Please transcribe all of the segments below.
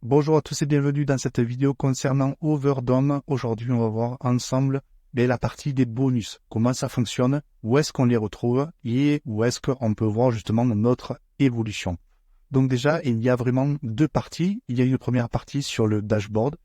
Bonjour à tous et bienvenue dans cette vidéo concernant Overdome. Aujourd'hui, on va voir ensemble la partie des bonus, comment ça fonctionne, où est-ce qu'on les retrouve et où est-ce qu'on peut voir justement notre évolution. Donc déjà, il y a vraiment deux parties. Il y a une première partie sur le dashboard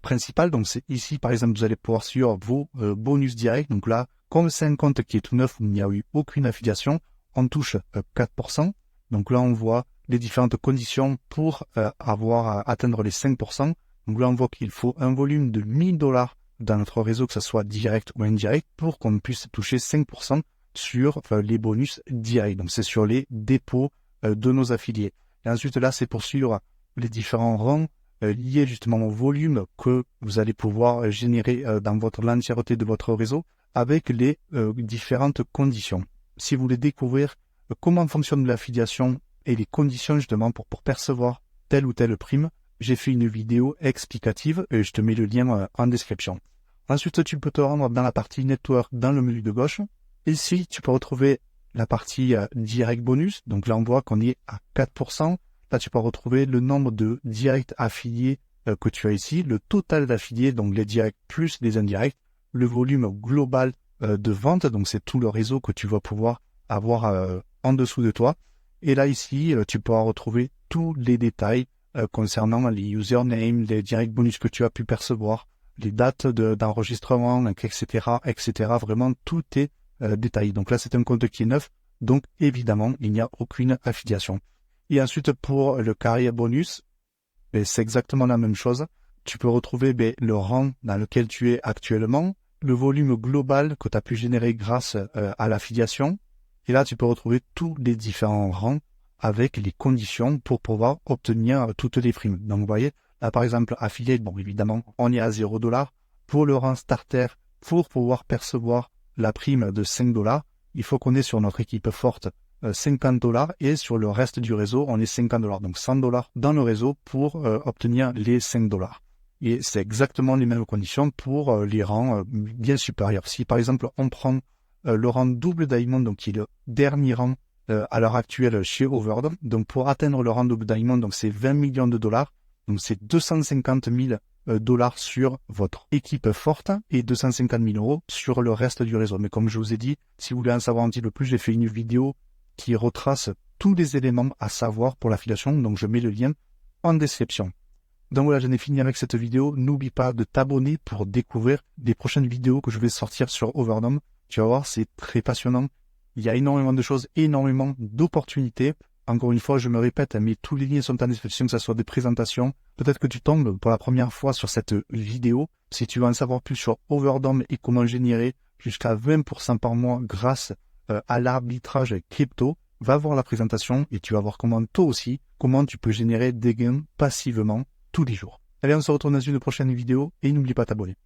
principal. Donc c'est ici, par exemple, vous allez pouvoir suivre vos bonus directs. Donc là, comme c'est un compte qui est tout neuf, où il n'y a eu aucune affiliation, on touche 4%. Donc là, on voit les différentes conditions pour atteindre les 5%. Donc là, on voit qu'il faut un volume de 1000 $ dans notre réseau, que ce soit direct ou indirect, pour qu'on puisse toucher 5% sur les bonus directs. Donc c'est sur les dépôts de nos affiliés. Et ensuite là, c'est pour suivre les différents rangs liés justement au volume que vous allez pouvoir générer dans l'entièreté de votre réseau avec les différentes conditions. Si vous voulez découvrir comment fonctionne l'affiliation et les conditions justement pour percevoir telle ou telle prime, j'ai fait une vidéo explicative et je te mets le lien en description. Ensuite, tu peux te rendre dans la partie Network dans le menu de gauche. Ici, tu peux retrouver la partie Direct Bonus. Donc là, on voit qu'on est à 4%. Là, tu peux retrouver le nombre de directs affiliés que tu as ici, le total d'affiliés, donc les directs plus les indirects, le volume global de vente, donc c'est tout le réseau que tu vas pouvoir avoir en dessous de toi. Et là, ici, tu pourras retrouver tous les détails concernant les usernames, les direct bonus que tu as pu percevoir, les dates d'enregistrement, etc., etc. Vraiment, tout est détaillé. Donc là, c'est un compte qui est neuf. Donc, évidemment, il n'y a aucune affiliation. Et ensuite, pour le carrière bonus, c'est exactement la même chose. Tu peux retrouver le rang dans lequel tu es actuellement, le volume global que tu as pu générer grâce à l'affiliation. Et là, tu peux retrouver tous les différents rangs avec les conditions pour pouvoir obtenir toutes les primes. Donc, vous voyez, là, par exemple, affiliate, bon, évidemment, on est à 0 $. Pour le rang starter, pour pouvoir percevoir la prime de 5 $, il faut qu'on ait sur notre équipe forte 50 $ et sur le reste du réseau, on est 50 $. Donc, 100 $ dans le réseau pour obtenir les 5 $. Et c'est exactement les mêmes conditions pour les rangs bien supérieurs. Si, par exemple, on prend le rang double diamond, donc qui est le dernier rang à l'heure actuelle chez Overdome. Donc pour atteindre le rang double diamond, donc c'est 20 millions de dollars. Donc c'est 250 000 $ sur votre équipe forte et 250 000 € sur le reste du réseau. Mais comme je vous ai dit, si vous voulez en savoir un petit peu plus, j'ai fait une vidéo qui retrace tous les éléments à savoir pour l'affiliation. Donc je mets le lien en description. Donc voilà, j'en ai fini avec cette vidéo. N'oublie pas de t'abonner pour découvrir les prochaines vidéos que je vais sortir sur Overdome. Tu vas voir, c'est très passionnant. Il y a énormément de choses, énormément d'opportunités. Encore une fois, je me répète, mais tous les liens sont en description, que ce soit des présentations. Peut-être que tu tombes pour la première fois sur cette vidéo. Si tu veux en savoir plus sur Overdome et comment générer jusqu'à 20% par mois grâce à l'arbitrage crypto, va voir la présentation et tu vas voir comment toi aussi, comment tu peux générer des gains passivement tous les jours. Allez, on se retrouve dans une prochaine vidéo et n'oublie pas de t'abonner.